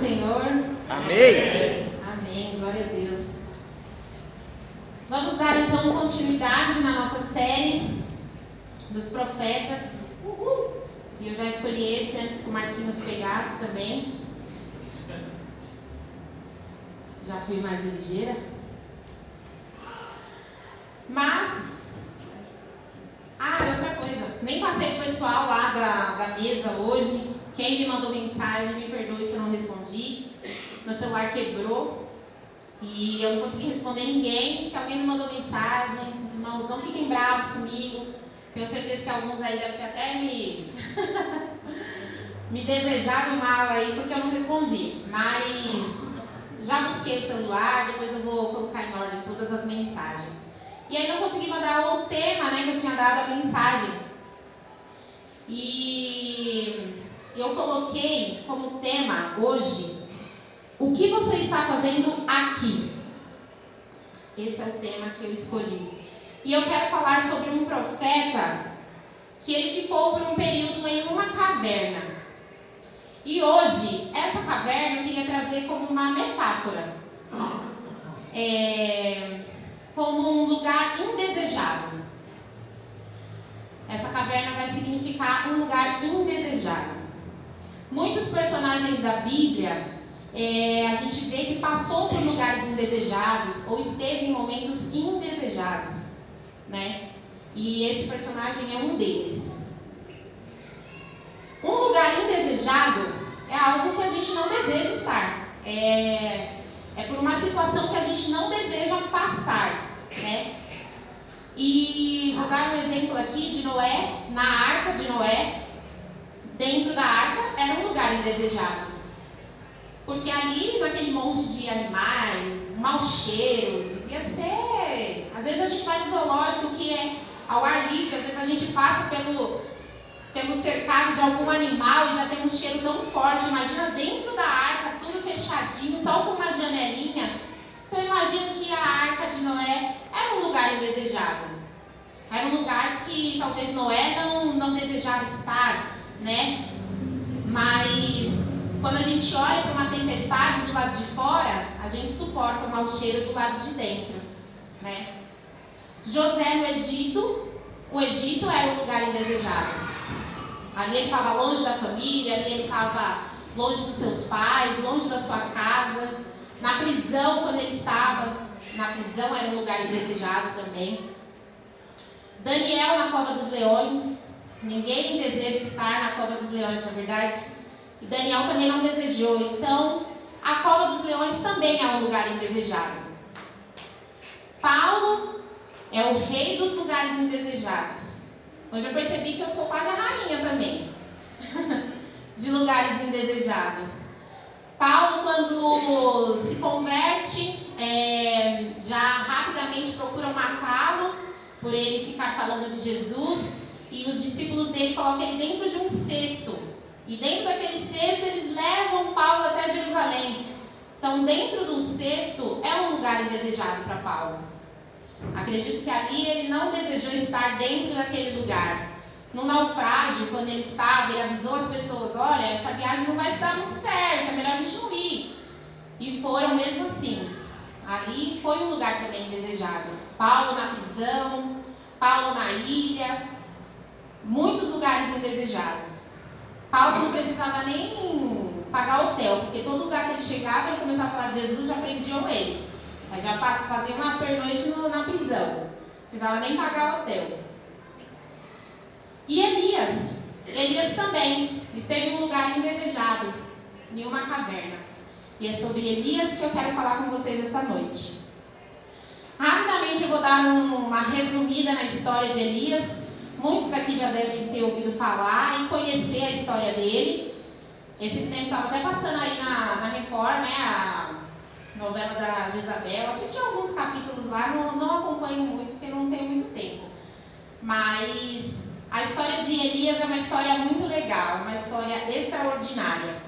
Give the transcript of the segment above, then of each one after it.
Senhor. Amém. Amém, glória a Deus. Vamos dar então continuidade na nossa série dos profetas. E eu já escolhi esse antes que o Marquinhos pegasse também. Já fui mais ligeira. Mas, outra coisa, nem passei pro pessoal lá da mesa hoje. Quem me mandou mensagem, me perdoe se eu não respondi. Meu celular quebrou e eu não consegui responder ninguém. Se alguém me mandou mensagem, irmãos, não fiquem bravos comigo. Tenho certeza que alguns aí devem ter até me desejado mal aí porque eu não respondi. Mas já busquei o celular, depois eu vou colocar em ordem todas as mensagens. E aí não consegui mandar o tema, que eu tinha dado a mensagem. E eu coloquei como tema hoje: o que você está fazendo aqui? Esse é o tema que eu escolhi. E eu quero falar sobre um profeta que ele ficou por um período em uma caverna. E hoje, essa caverna eu queria trazer como uma metáfora. Como um lugar indesejado. Essa caverna vai significar um lugar indesejado. Muitos personagens da Bíblia, a gente vê que passou por lugares indesejados ou esteve em momentos indesejados, né? E esse personagem é um deles. Um lugar indesejado é algo que a gente não deseja estar. É por uma situação que a gente não deseja passar, né? E vou dar um exemplo aqui de Noé, na arca de Noé. Dentro da arca era um lugar indesejado. Porque ali, naquele monte de animais, mau cheiro, devia ser... Às vezes a gente vai no zoológico que é ao ar livre, às vezes a gente passa pelo cercado de algum animal e já tem um cheiro tão forte. Imagina dentro da arca, tudo fechadinho, só com uma janelinha. Então eu imagino que a arca de Noé era um lugar indesejado. Era um lugar que talvez Noé não desejava estar, né? Mas quando a gente olha para uma tempestade do lado de fora, a gente suporta o mau cheiro do lado de dentro, né? José no Egito, o Egito era um lugar indesejado. Ali ele estava longe da família, ali ele estava longe dos seus pais, longe da sua casa. Na prisão, quando ele estava na prisão, era um lugar indesejado também. Daniel na cova dos leões. Ninguém deseja estar na cova dos leões, na verdade. E Daniel também não desejou. Então, a cova dos leões também é um lugar indesejado. Paulo é o rei dos lugares indesejados. Hoje eu percebi que eu sou quase a rainha também de lugares indesejados. Paulo, quando se converte, já rapidamente procuram matá-lo por ele ficar falando de Jesus. E os discípulos dele colocam ele dentro de um cesto. E dentro daquele cesto eles levam Paulo até Jerusalém. Então dentro de um cesto é um lugar indesejado para Paulo. Acredito que ali ele não desejou estar dentro daquele lugar. No naufrágio, quando ele estava, ele avisou as pessoas: olha, essa viagem não vai estar muito certa, é melhor a gente não ir. E foram mesmo assim. Ali foi um lugar também indesejado. Paulo na prisão, Paulo na ilha, muitos lugares indesejados. Paulo não precisava nem pagar hotel, porque todo lugar que ele chegava, ele começava a falar de Jesus, já prendiam ele. Aí já fazia uma pernoite na prisão. Não precisava nem pagar hotel. E Elias também esteve em um lugar indesejado, em uma caverna. E é sobre Elias que eu quero falar com vocês essa noite. Rapidamente eu vou dar uma resumida na história de Elias. Muitos aqui já devem ter ouvido falar e conhecer a história dele. Esses tempos estava até passando aí na Record, né? A novela da Jezabel. Assisti alguns capítulos lá, não acompanho muito porque não tenho muito tempo. Mas a história de Elias é uma história muito legal, uma história extraordinária.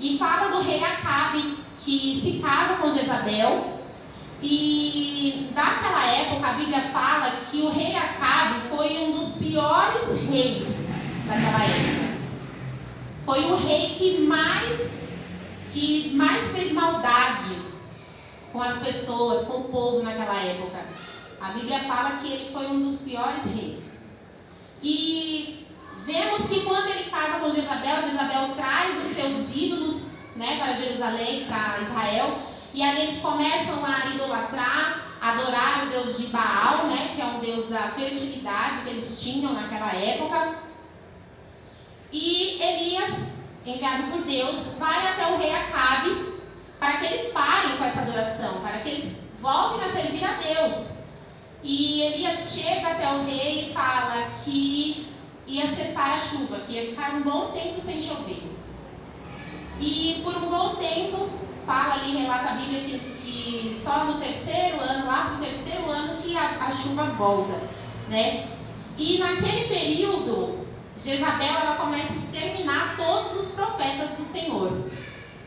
E fala do rei Acabe, que se casa com Jezabel. E naquela época a Bíblia fala que o rei Acabe foi um dos piores reis daquela época. Foi o rei que mais que mais fez maldade com as pessoas, com o povo naquela época. A Bíblia fala que ele foi um dos piores reis. E vemos que quando ele casa com Jezabel, Jezabel traz os seus ídolos, né, para Jerusalém, para Israel, e ali eles começam a idolatrar, adorar o Deus de Baal, né, que é um Deus da fertilidade que eles tinham naquela época. E Elias, enviado por Deus, vai até o rei Acabe para que eles parem com essa adoração, para que eles voltem a servir a Deus. E Elias chega até o rei e fala que ia cessar a chuva, que ia ficar um bom tempo sem chover. E por um bom tempo, fala ali, relata a Bíblia que só no terceiro ano, lá no terceiro ano, que a chuva volta, né? E naquele período, Jezabel, ela começa a exterminar todos os profetas do Senhor.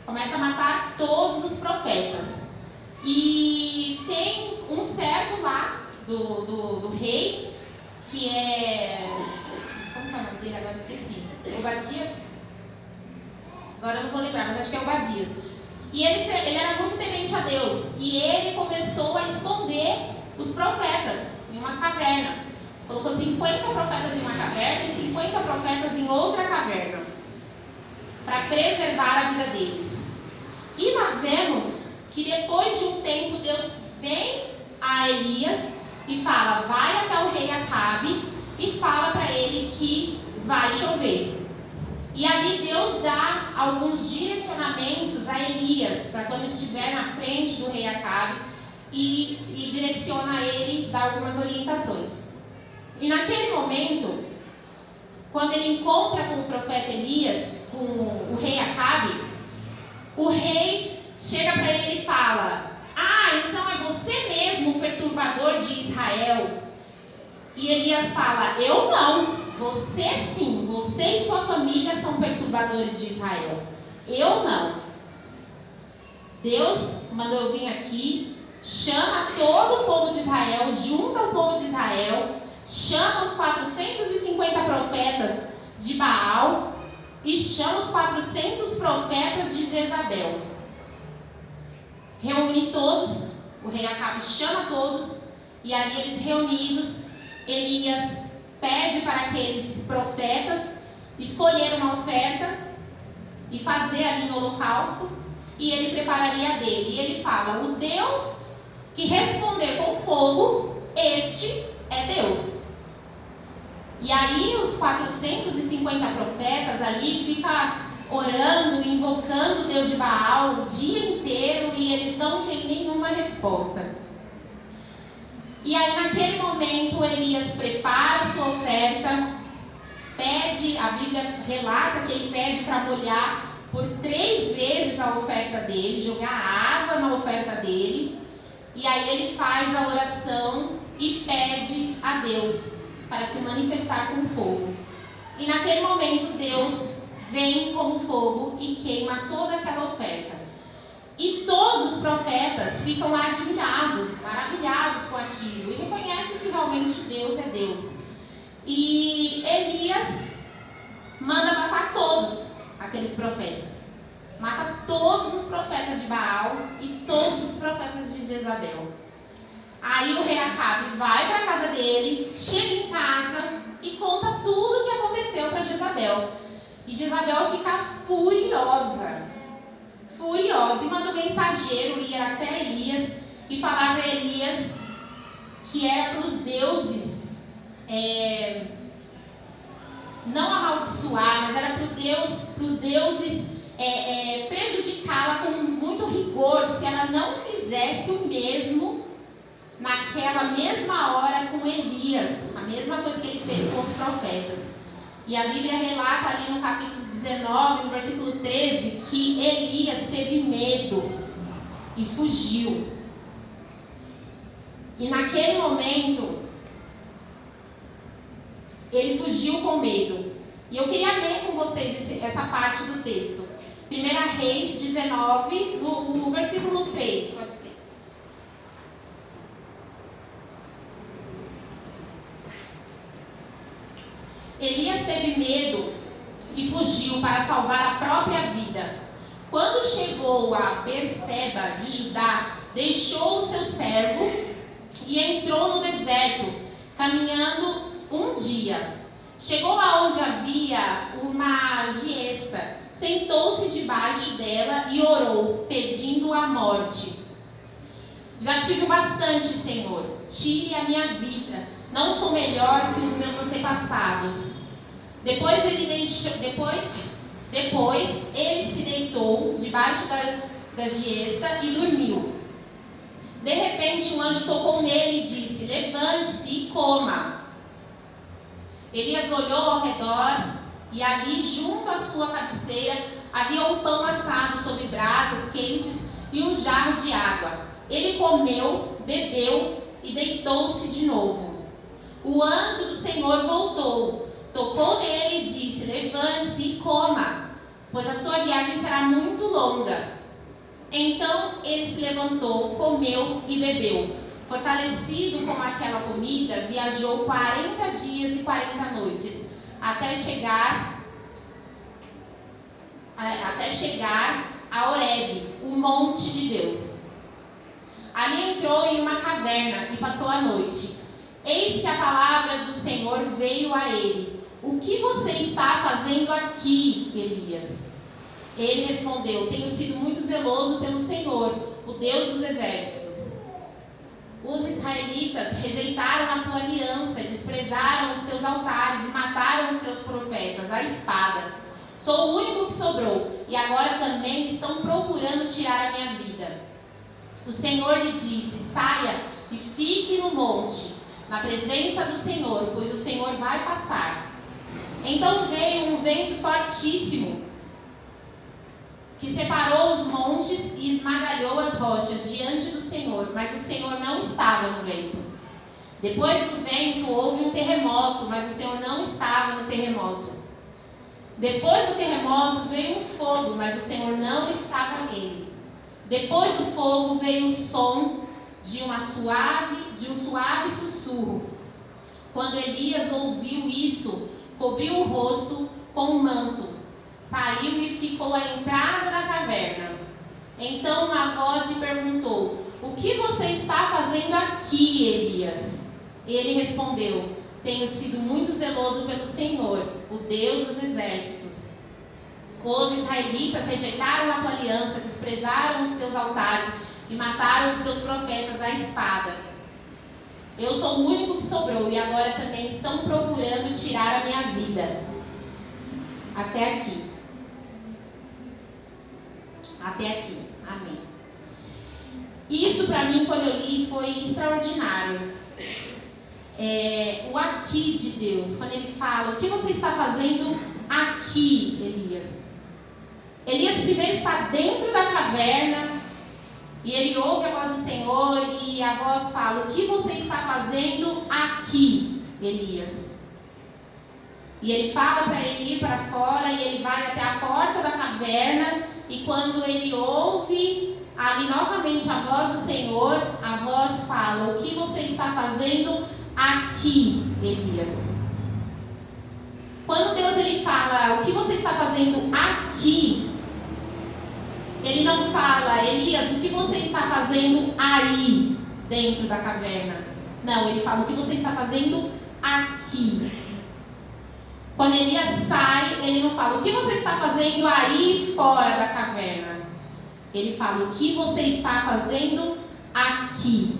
Começa a matar todos os profetas. E tem um servo lá do rei, que é... Como que é o nome dele? Agora esqueci. Obadias? Agora eu não vou lembrar, mas acho que é Obadias. E ele era muito temente a Deus. E ele começou a esconder os profetas em uma caverna. Colocou 50 profetas em uma caverna e 50 profetas em outra caverna, para preservar a vida deles. E nós vemos que depois de um tempo, Deus vem a Elias e fala: vai até o rei Acabe e fala para ele que vai chover. E ali Deus dá alguns direcionamentos a Elias, para quando estiver na frente do rei Acabe, e direciona ele, dá algumas orientações. E naquele momento, quando ele encontra com o profeta Elias, com o rei Acabe, o rei chega para ele e fala: ah, então é você mesmo o perturbador de Israel? E Elias fala: eu não, você sim, você e sua família são perturbadores de Israel, eu não. Deus mandou eu vir aqui, chama todo o povo de Israel, junta o povo de Israel, chama os 450 profetas de Baal e chama os 400 profetas de Jezabel. Reúne todos, o rei Acabe chama todos, e ali eles reunidos, Elias pede para aqueles profetas escolher uma oferta e fazer ali no holocausto, e ele prepararia a dele. E ele fala: o Deus que responder com fogo, este é Deus. E aí os 450 profetas ali ficam orando, invocando o Deus de Baal o dia inteiro, e eles não têm nenhuma resposta. E aí naquele momento Elias prepara a sua oferta, pede, a Bíblia relata que ele pede para molhar por 3 vezes a oferta dele, jogar água na oferta dele, e aí ele faz a oração e pede a Deus para se manifestar com fogo. E naquele momento Deus vem com fogo e queima toda aquela oferta. E todos os profetas ficam admirados, maravilhados com aquilo, e reconhecem que realmente Deus é Deus. E Elias manda matar todos aqueles profetas. Mata todos os profetas de Baal e todos os profetas de Jezabel. Aí o rei Acabe vai para a casa dele, chega em casa e conta tudo o que aconteceu para Jezabel. E Jezabel fica furiosa, e manda um mensageiro ir até Elias e falar para Elias que era para os deuses não amaldiçoar, mas era para os deuses prejudicá-la com muito rigor se ela não fizesse o mesmo naquela mesma hora com Elias, a mesma coisa que ele fez com os profetas. E a Bíblia relata ali no capítulo 19, no versículo 13, que Elias teve medo e fugiu. E naquele momento, ele fugiu com medo. E eu queria ler com vocês essa parte do texto. 1 Reis 19, no versículo 3, pode ser. Elias teve medo e fugiu para salvar a própria vida. Quando chegou a Berseba de Judá, deixou o seu servo e entrou no deserto, caminhando um dia. Chegou aonde havia uma giesta, sentou-se debaixo dela e orou, pedindo a morte. Já tive bastante, Senhor, tire a minha vida, não sou melhor que os meus antepassados. Depois ele se deitou debaixo da giesta e dormiu. De repente um anjo tocou nele e disse: levante-se e coma. Elias olhou ao redor e ali, junto à sua cabeceira, havia um pão assado sobre brasas quentes e um jarro de água. Ele comeu, bebeu e deitou-se de novo. O anjo do Senhor voltou, tocou nele e disse: levante-se e coma, pois a sua viagem será muito longa. Então ele se levantou, comeu e bebeu. Fortalecido com aquela comida, viajou 40 dias e 40 noites, até chegar a Horebe, o monte de Deus. Ali entrou em uma caverna e passou a noite. Eis que a palavra do Senhor veio a ele: o que você está fazendo aqui, Elias? Ele respondeu: tenho sido muito zeloso pelo Senhor, o Deus dos exércitos. Os israelitas rejeitaram a tua aliança, desprezaram os teus altares e mataram os teus profetas à espada. Sou o único que sobrou, e agora também estão procurando tirar a minha vida. O Senhor lhe disse: saia e fique no monte, na presença do Senhor, pois o Senhor vai passar. Então veio um vento fortíssimo, que separou os montes e esmagalhou as rochas diante do Senhor, mas o Senhor não estava no vento. Depois do vento houve um terremoto, mas o Senhor não estava no terremoto. Depois do terremoto veio um fogo, mas o Senhor não estava nele. Depois do fogo veio o som de um suave sussurro. Quando Elias ouviu isso, cobriu o rosto com um manto. Saiu e ficou à entrada da caverna. Então uma voz lhe perguntou: o que você está fazendo aqui, Elias? Ele respondeu: tenho sido muito zeloso pelo Senhor, o Deus dos exércitos. Os israelitas rejeitaram a tua aliança, desprezaram os teus altares e mataram os teus profetas à espada. Eu sou o único que sobrou e agora também estão procurando tirar a minha vida. Até aqui. Até aqui. Amém. Isso para mim, quando eu li, foi extraordinário. O aqui de Deus, quando ele fala: o que você está fazendo aqui, Elias? Elias primeiro está dentro da caverna e ele ouve a voz do Senhor e a voz fala: o que você está fazendo aqui, Elias? E ele fala para ele ir para fora e ele vai até a porta da caverna. E quando ele ouve ali novamente a voz do Senhor, a voz fala: o que você está fazendo aqui, Elias? Quando Deus ele fala: o que você está fazendo aqui, ele não fala: Elias, o que você está fazendo aí, dentro da caverna? Não, ele fala: o que você está fazendo aqui. Quando Elias sai, ele não fala: o que você está fazendo aí fora da caverna? Ele fala: o que você está fazendo aqui.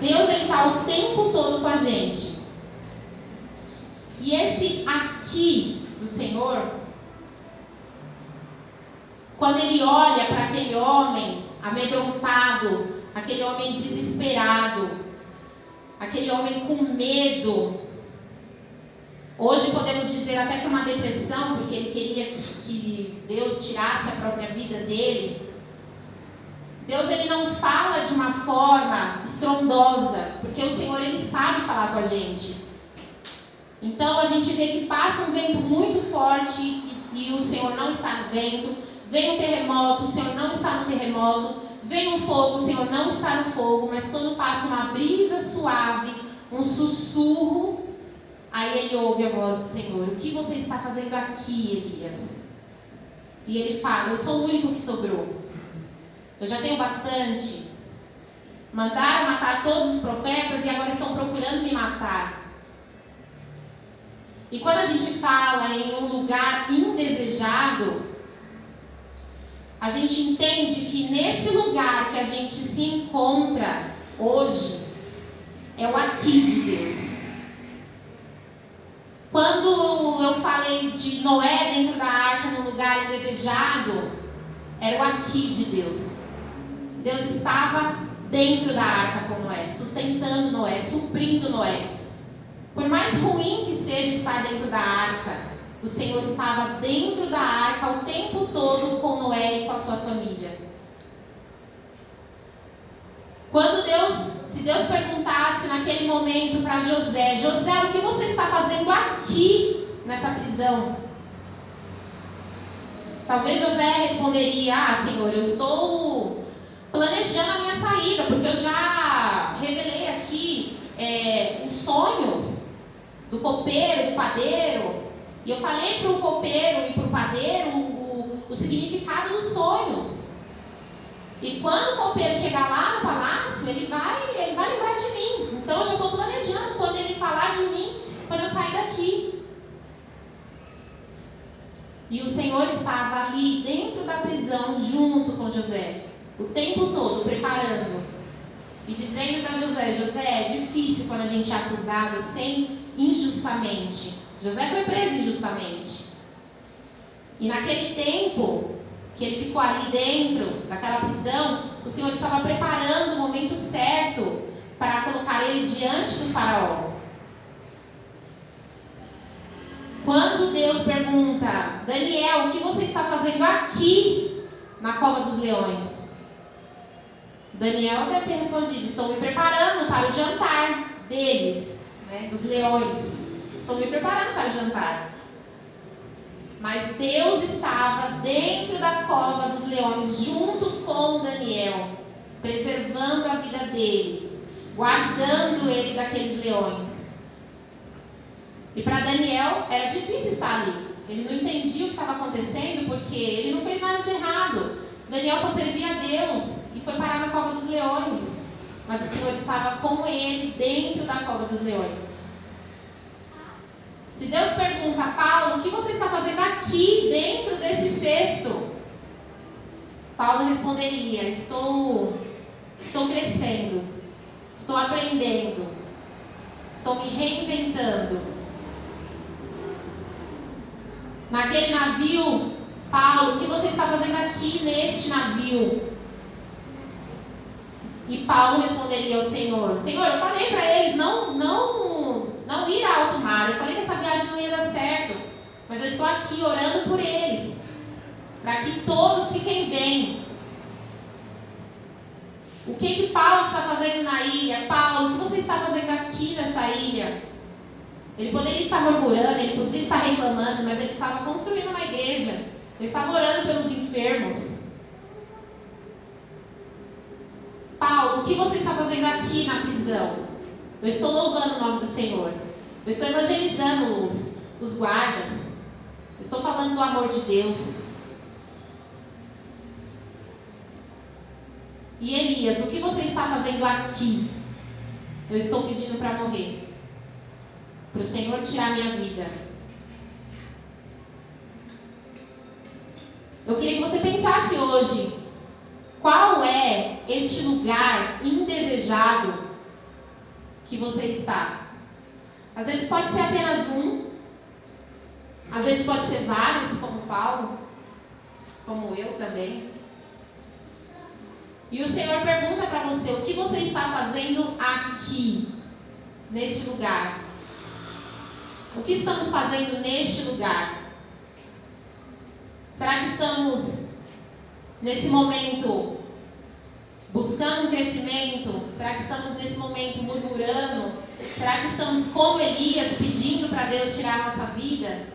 Deus está o tempo todo com a gente. E esse aqui do Senhor, quando ele olha para aquele homem amedrontado, aquele homem desesperado, aquele homem com medo, hoje podemos dizer até que uma depressão, porque ele queria que Deus tirasse a própria vida dele. Deus ele não fala de uma forma estrondosa, porque o Senhor ele sabe falar com a gente. Então a gente vê que passa um vento muito forte e o Senhor não está no vento. Vem um terremoto, o Senhor não está no terremoto. Vem um fogo, o Senhor não está no fogo. Mas quando passa uma brisa suave, um sussurro, aí ele ouve a voz do Senhor: o que você está fazendo aqui, Elias? E ele fala: eu sou o único que sobrou. Eu já tenho bastante. Mandaram matar todos os profetas e agora estão procurando me matar. E quando a gente fala em um lugar indesejado, a gente entende que nesse lugar que a gente se encontra hoje, é o aqui de Deus. Quando eu falei de Noé dentro da arca num lugar indesejado, era o aqui de Deus. Deus estava dentro da arca com Noé, sustentando Noé, suprindo Noé. Por mais ruim que seja estar dentro da arca, o Senhor estava dentro da arca o tempo todo com Noé e com a sua família. Se Deus perguntasse naquele momento para José: José, o que você está fazendo aqui nessa prisão? Talvez José responderia: Senhor, eu estou planejando a minha saída, porque eu já revelei aqui os sonhos do copeiro e do padeiro, e eu falei para o copeiro e para o padeiro o significado dos sonhos. E quando o copeiro chegar lá no palácio, ele vai lembrar de mim. Então eu já estou planejando quando ele falar de mim, quando eu sair daqui. E o Senhor estava ali dentro da prisão junto com José, o tempo todo preparando e dizendo para José: José, é difícil quando a gente é acusado injustamente. José foi preso injustamente. E naquele tempo que ele ficou ali dentro daquela prisão, o Senhor estava preparando o momento certo para colocar ele diante do faraó. Quando Deus pergunta: Daniel, o que você está fazendo aqui na cova dos leões? Daniel deve ter respondido: estou me preparando para o jantar deles, dos leões. Estou me preparando para o jantar. Mas Deus estava dentro da cova dos leões, junto com Daniel, preservando a vida dele, guardando ele daqueles leões. E para Daniel era difícil estar ali. Ele não entendia o que estava acontecendo, porque ele não fez nada de errado. Daniel só servia a Deus e foi parar na cova dos leões. Mas o Senhor estava com ele dentro da cova dos leões. Se Deus pergunta: Paulo, o que você está fazendo aqui dentro desse cesto? Paulo responderia: estou crescendo, estou aprendendo, estou me reinventando. Naquele navio: Paulo, o que você está fazendo aqui neste navio? E Paulo responderia ao Senhor: Senhor, eu falei para eles não ir a alto mar. Eu falei que essa viagem não ia dar certo. Mas eu estou aqui orando por eles, para que todos fiquem bem. O que Paulo está fazendo na ilha? Paulo, o que você está fazendo aqui nessa ilha? Ele poderia estar murmurando, ele podia estar reclamando, mas ele estava construindo uma igreja. Ele estava orando pelos enfermos. Paulo, o que você está fazendo aqui na prisão? Eu estou louvando o nome do Senhor. Eu estou evangelizando os guardas. Eu estou falando do amor de Deus. E Elias, o que você está fazendo aqui? Eu estou pedindo para morrer, para o Senhor tirar minha vida. Eu queria que você pensasse hoje: qual é este lugar indesejado que você está? Às vezes pode ser apenas um, às vezes pode ser vários, como Paulo, como eu também. E o Senhor pergunta para você: o que você está fazendo aqui, neste lugar? O que estamos fazendo neste lugar? Será que estamos, nesse momento, buscando um crescimento? Será que estamos, nesse momento, murmurando? Será que estamos, como Elias, pedindo para Deus tirar a nossa vida?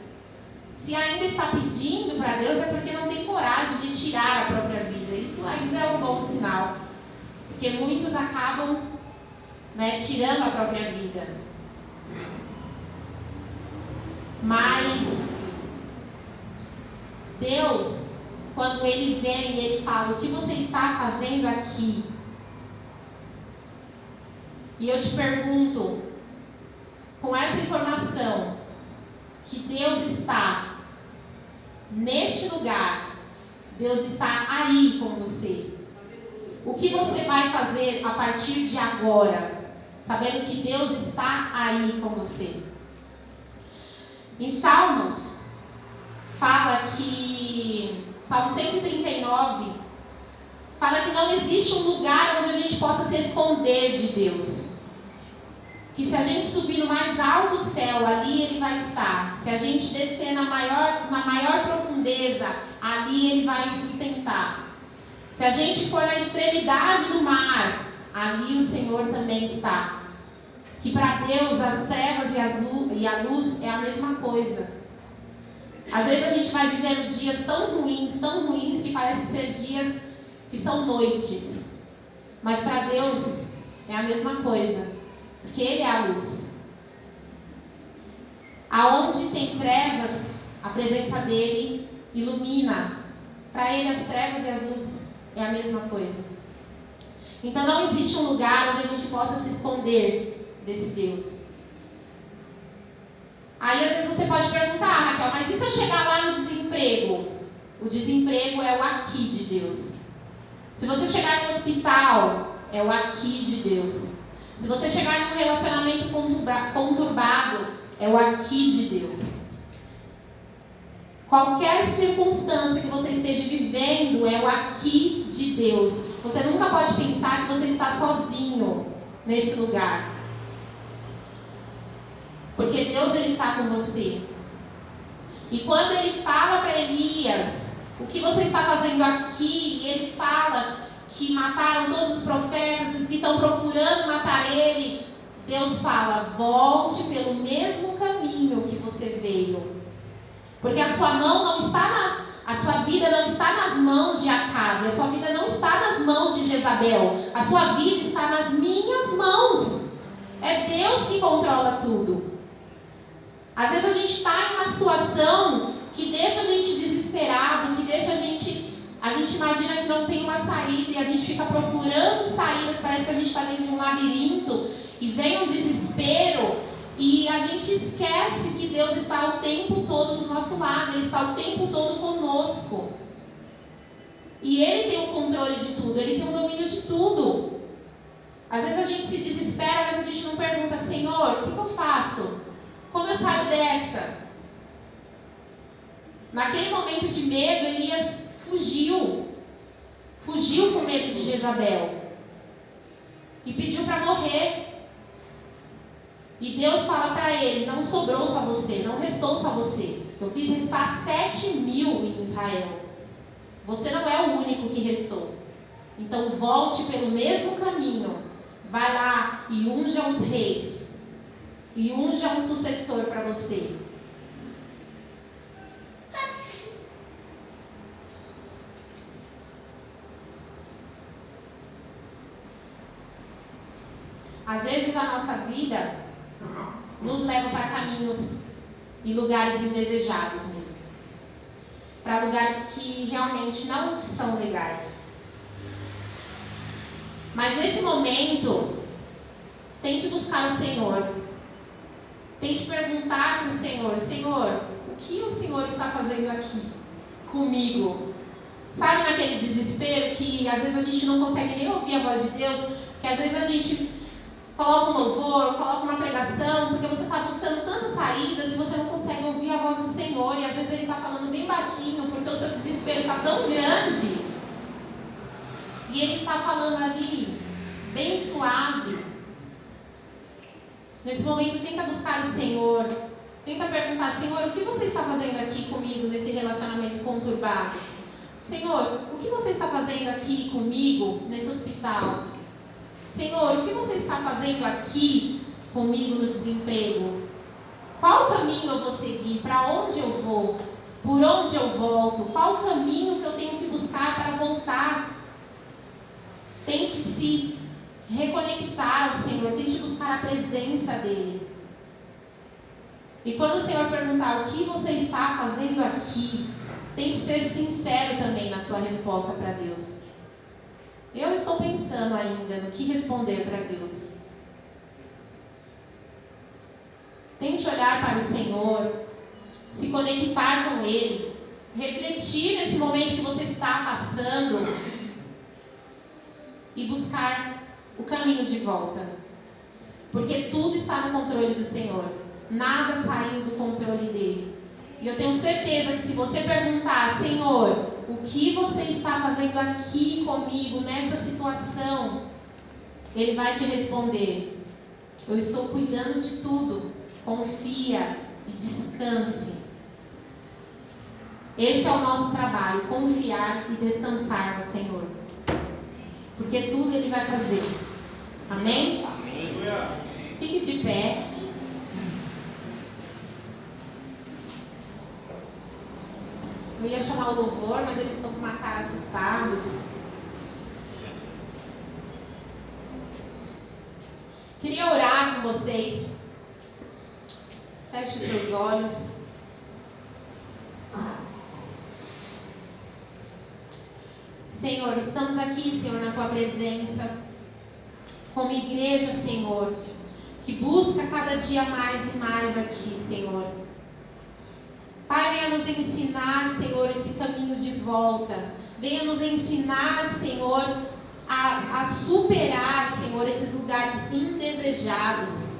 Se ainda está pedindo para Deus, é porque não tem coragem de tirar a própria vida. Isso ainda é um bom sinal, porque muitos acabam, tirando a própria vida. Mas Deus quando ele vem e ele fala: o que você está fazendo aqui? E eu te pergunto, com essa informação, que Deus está neste lugar, Deus está aí com você. O que você vai fazer a partir de agora, sabendo que Deus está aí com você? Em Salmos, fala que, Salmo 139, fala que não existe um lugar onde a gente possa se esconder de Deus. Que se a gente subir no mais alto céu, ali Ele vai estar. Se a gente descer na maior profundeza, ali Ele vai sustentar. Se a gente for na extremidade do mar, ali o Senhor também está. Que para Deus as trevas e a luz é a mesma coisa. Às vezes a gente vai vivendo dias tão ruins, que parecem ser dias que são noites. Mas para Deus é a mesma coisa. Porque Ele é a luz. Aonde tem trevas, a presença dEle ilumina. Para Ele as trevas e as luzes é a mesma coisa. Então não existe um lugar onde a gente possa se esconder desse Deus. Aí às vezes você pode perguntar: Raquel, mas e se eu chegar lá no desemprego? O desemprego é o aqui de Deus. Se você chegar no hospital, é o aqui de Deus. Se você chegar num relacionamento conturbado, é o aqui de Deus. Qualquer circunstância que você esteja vivendo é o aqui de Deus. Você nunca pode pensar que você está sozinho nesse lugar. Porque Deus, Ele está com você. E quando Ele fala para Elias: o que você está fazendo aqui? E Ele fala que mataram todos os profetas, que estão procurando matar ele. Deus fala: volte pelo mesmo caminho que você veio. Porque a sua mão não está a sua vida não está nas mãos de Acabe, a sua vida não está nas mãos de Jezabel, a sua vida está nas minhas mãos. É Deus que controla tudo. Às vezes a gente está em uma situação que deixa a gente desesperado, que deixa a gente imagina que não tem uma saída e a gente fica procurando saídas, parece que a gente está dentro de um labirinto e vem um desespero e a gente esquece que Deus está o tempo todo do nosso lado, Ele está o tempo todo conosco. E Ele tem o controle de tudo, Ele tem o domínio de tudo. Às vezes a gente se desespera, mas a gente não pergunta: Senhor, o que eu faço? Como eu saio dessa? Naquele momento de medo, Elias fugiu com medo de Jezabel e pediu para morrer. E Deus fala para ele: não sobrou só você, não restou só você, eu fiz restar 7.000 em Israel, você não é o único que restou. Então volte pelo mesmo caminho, vai lá e unja os reis, e unja um sucessor para você. Às vezes a nossa vida nos leva para caminhos e lugares indesejados mesmo. Para lugares que realmente não são legais. Mas nesse momento, tente buscar o Senhor. Tente perguntar para o Senhor: Senhor, o que o Senhor está fazendo aqui comigo? Sabe naquele desespero que às vezes a gente não consegue nem ouvir a voz de Deus? Que às vezes a gente coloca um louvor, coloca uma pregação, porque você está buscando tantas saídas e você não consegue ouvir a voz do Senhor. E às vezes Ele está falando bem baixinho, porque o seu desespero está tão grande. E Ele está falando ali, bem suave. Nesse momento, tenta buscar o Senhor. Tenta perguntar: Senhor, o que você está fazendo aqui comigo nesse relacionamento conturbado? Senhor, o que você está fazendo aqui comigo nesse hospital? Senhor, o que você está fazendo aqui comigo no desemprego? Qual caminho eu vou seguir? Para onde eu vou? Por onde eu volto? Qual o caminho que eu tenho que buscar para voltar? Tente se reconectar ao Senhor, tente buscar a presença dEle. E quando o Senhor perguntar: o que você está fazendo aqui? Tente ser sincero também na sua resposta para Deus. Eu estou pensando ainda no que responder para Deus. Tente olhar para o Senhor, se conectar com Ele, refletir nesse momento que você está passando e buscar o caminho de volta. Porque tudo está no controle do Senhor. Nada saiu do controle dele. E eu tenho certeza que se você perguntar, Senhor, o que você está fazendo aqui comigo, nessa situação, Ele vai te responder: eu estou cuidando de tudo. Confia e descanse. Esse é o nosso trabalho, confiar e descansar no Senhor. Porque tudo Ele vai fazer. Amém? Amém. Fique de pé. Eu ia chamar o louvor, mas eles estão com uma cara assustados. Queria orar com vocês. Feche seus olhos. Senhor, estamos aqui, Senhor, na Tua presença, como igreja, Senhor, que busca cada dia mais e mais a Ti, Senhor. Pai, venha nos ensinar, Senhor, esse caminho de volta. Venha nos ensinar, Senhor, a superar, Senhor, esses lugares indesejados.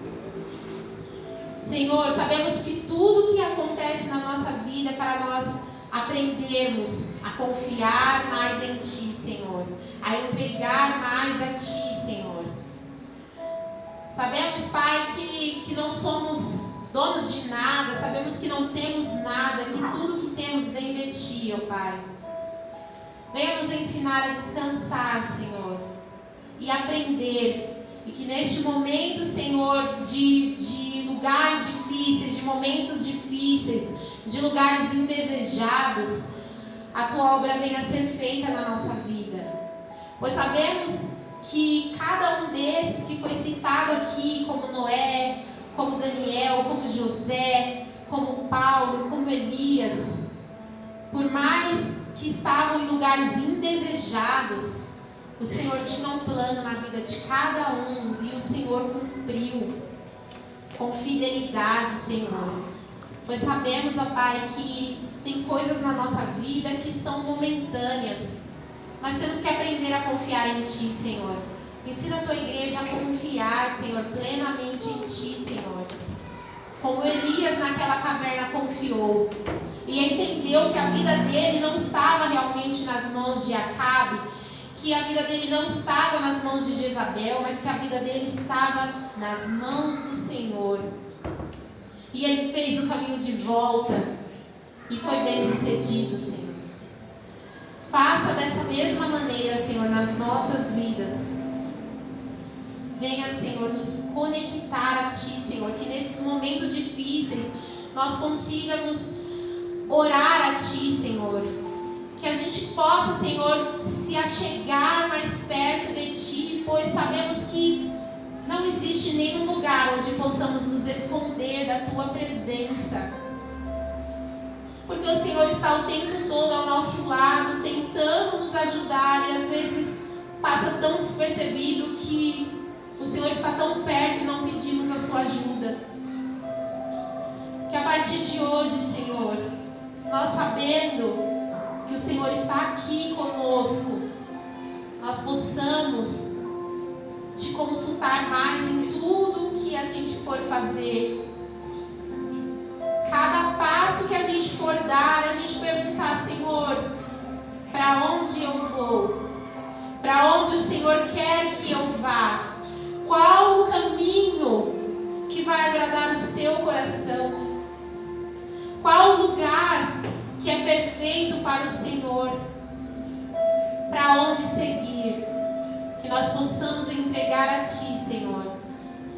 Senhor, sabemos que tudo que acontece na nossa vida é para nós aprendermos a confiar mais em Ti, Senhor, a entregar mais a Ti, Senhor. Sabemos, Pai, que não somos donos de nada, sabemos que não temos nada, que tudo que temos vem de Ti, ó Pai. Venha nos ensinar a descansar, Senhor, e aprender, e que neste momento, Senhor, de lugares difíceis, de momentos difíceis, de lugares indesejados, a Tua obra venha a ser feita na nossa vida. Pois sabemos que cada um desses que foi citado aqui, como Noé, como Daniel, como José, como Paulo, como Elias, por mais que estavam em lugares indesejados, o Senhor tinha um plano na vida de cada um e o Senhor cumpriu com fidelidade, Senhor. Pois sabemos, ó Pai, que tem coisas na nossa vida que são momentâneas, mas temos que aprender a confiar em Ti, Senhor. Ensina a Tua igreja a confiar, Senhor, plenamente em Ti, Senhor. Como Elias naquela caverna confiou e entendeu que a vida dele não estava realmente nas mãos de Acabe, que a vida dele não estava nas mãos de Jezabel, mas que a vida dele estava nas mãos do Senhor. E ele fez o caminho de volta e foi bem sucedido, Senhor. Faça dessa mesma maneira, Senhor, nas nossas vidas. Venha, Senhor, nos conectar a Ti, Senhor, que nesses momentos difíceis nós consigamos orar a Ti, Senhor. Que a gente possa, Senhor, se achegar mais perto de Ti, pois sabemos que não existe nenhum lugar onde possamos nos esconder da Tua presença. Porque o Senhor está o tempo todo ao nosso lado, tentando nos ajudar, e às vezes passa tão despercebido que o Senhor está tão perto e não pedimos a Sua ajuda. Que a partir de hoje, Senhor, nós sabendo que o Senhor está aqui conosco, nós possamos Te consultar mais em tudo que a gente for fazer. Cada passo que a gente for dar, a gente perguntar, Senhor, para onde eu vou? Para onde o Senhor quer que eu vá? Qual o caminho que vai agradar o Seu coração? Qual o lugar que é perfeito para o Senhor? Para onde seguir? Que nós possamos entregar a Ti, Senhor,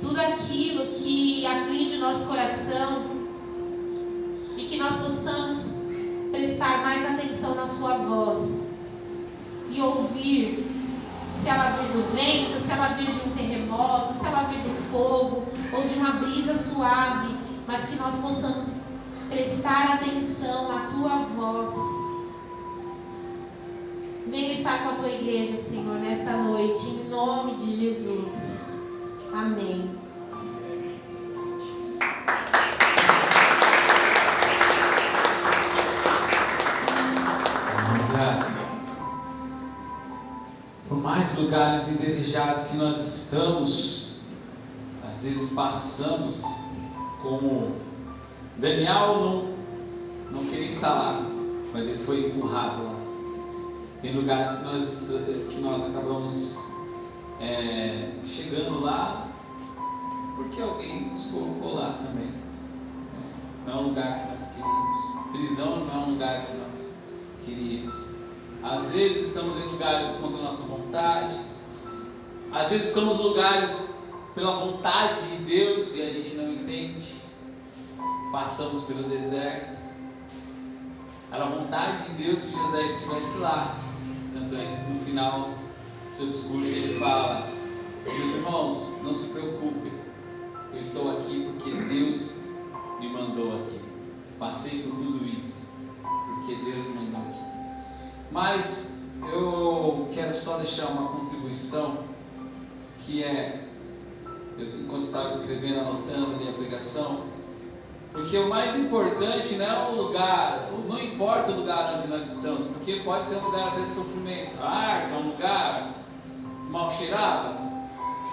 tudo aquilo que aflige o nosso coração e que nós possamos prestar mais atenção na Sua voz e ouvir, se ela vir do vento, se ela vir de um terremoto, se ela vir do fogo ou de uma brisa suave, mas que nós possamos prestar atenção na Tua voz estar com a tua igreja, Senhor, nesta noite, em nome de Jesus. Amém. Por mais lugares indesejados que nós estamos, às vezes passamos, como Daniel não queria estar lá, mas ele foi empurrado lá. Tem lugares que nós acabamos chegando lá porque alguém nos colocou lá também. Não é um lugar que nós queríamos. Prisão não é um lugar que nós queríamos. Às vezes estamos em lugares contra a nossa vontade. Às vezes estamos em lugares pela vontade de Deus e a gente não entende. Passamos pelo deserto. Era a vontade de Deus que José estivesse lá. Tanto é que no final do seu discurso ele fala: meus irmãos, não se preocupem, eu estou aqui porque Deus me mandou aqui. Passei por tudo isso porque Deus me mandou aqui. Mas eu quero só deixar uma contribuição, que eu quando estava escrevendo, anotando ali a pregação, porque o mais importante não é o lugar, não importa o lugar onde nós estamos, porque pode ser um lugar até de sofrimento. A arca é um lugar mal cheirado,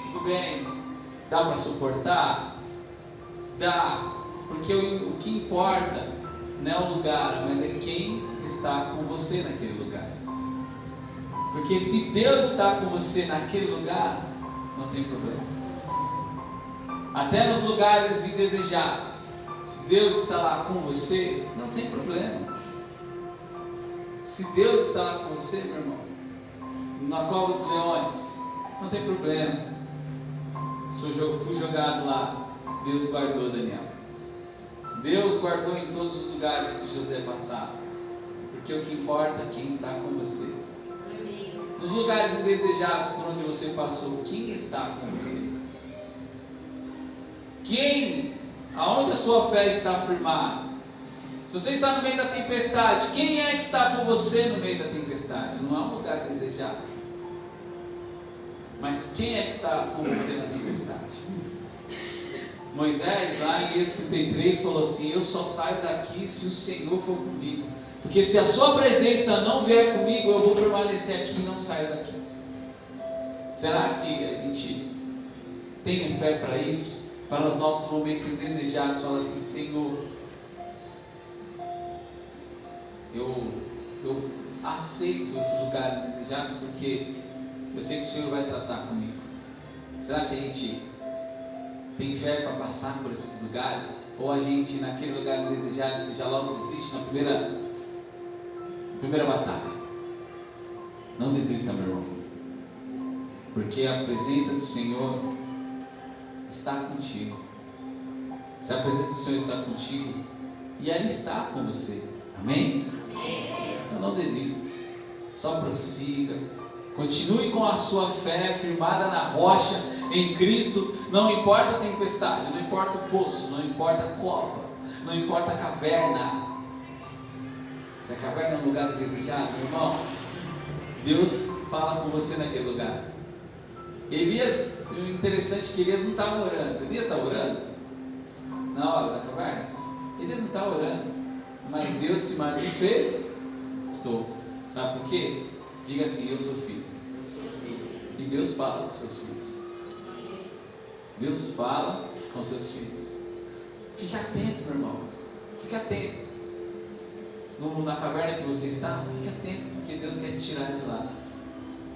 tudo bem, dá para suportar? Dá, porque o que importa não é o lugar, mas é quem está com você naquele lugar. Porque se Deus está com você naquele lugar, não tem problema. Até nos lugares indesejados, se Deus está lá com você, não tem problema. Se Deus está lá com você, meu irmão, na cova dos leões, não tem problema. Fui jogado lá, Deus guardou Daniel. Deus guardou em todos os lugares que José passava, porque o que importa é quem está com você. Nos lugares indesejados por onde você passou, quem está com você? Aonde a sua fé está firmada? Se você está no meio da tempestade, quem é que está com você no meio da tempestade? Não é um lugar desejado, mas quem é que está com você na tempestade? Moisés, lá em Êxodo 33, falou assim: eu só saio daqui se o Senhor for comigo, porque se a sua presença não vier comigo, eu vou permanecer aqui e não saio daqui. Será que a gente tem fé para isso? Para os nossos momentos indesejados, fala assim: Senhor, eu aceito esse lugar indesejado, porque eu sei que o Senhor vai tratar comigo. Será que a gente tem fé para passar por esses lugares? Ou a gente, naquele lugar indesejado, se já logo desiste na primeira batalha? Não desista, meu irmão, porque a presença do Senhor está contigo. Se a presença do Senhor está contigo, e Ele está com você, amém? Então não desista, só prossiga, continue com a sua fé firmada na rocha, em Cristo. Não importa a tempestade, não importa o poço, não importa a cova, não importa a caverna. Se a caverna é um lugar desejado, meu irmão, Deus fala com você naquele lugar. Elias, o interessante é que Elias não estava orando. Elias estava orando na hora da caverna? Elias não estava orando, mas Deus se manifestou. Sabe por quê? Diga assim: eu sou filho. E Deus fala com seus filhos. Deus fala com seus filhos. Fique atento, meu irmão. Fique atento. Na caverna que você está, fique atento, porque Deus quer te tirar de lá.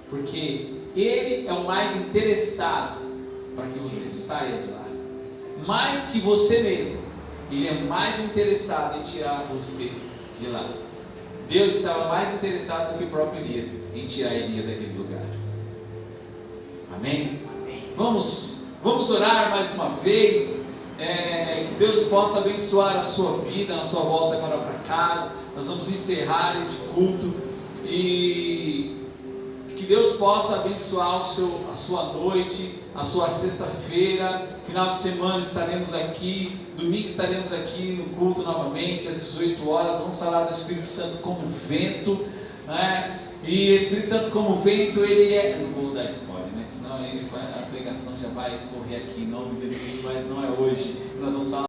Porque Ele é o mais interessado para que você saia de lá. Mais que você mesmo, Ele é mais interessado em tirar você de lá. Deus estava mais interessado do que o próprio Elias em tirar Elias daquele lugar. Amém? Vamos orar mais uma vez. Que Deus possa abençoar a sua vida, na sua volta agora para casa. Nós vamos encerrar este culto e que Deus possa abençoar a sua noite, a sua sexta-feira. Final de semana estaremos aqui, domingo estaremos aqui no culto novamente às 18 horas. Vamos falar do Espírito Santo como vento, né? E o Espírito Santo como vento, ele é... Não vou dar spoiler, né? Senão a pregação já vai correr aqui em nome de Jesus, mas não é hoje. Nós vamos falar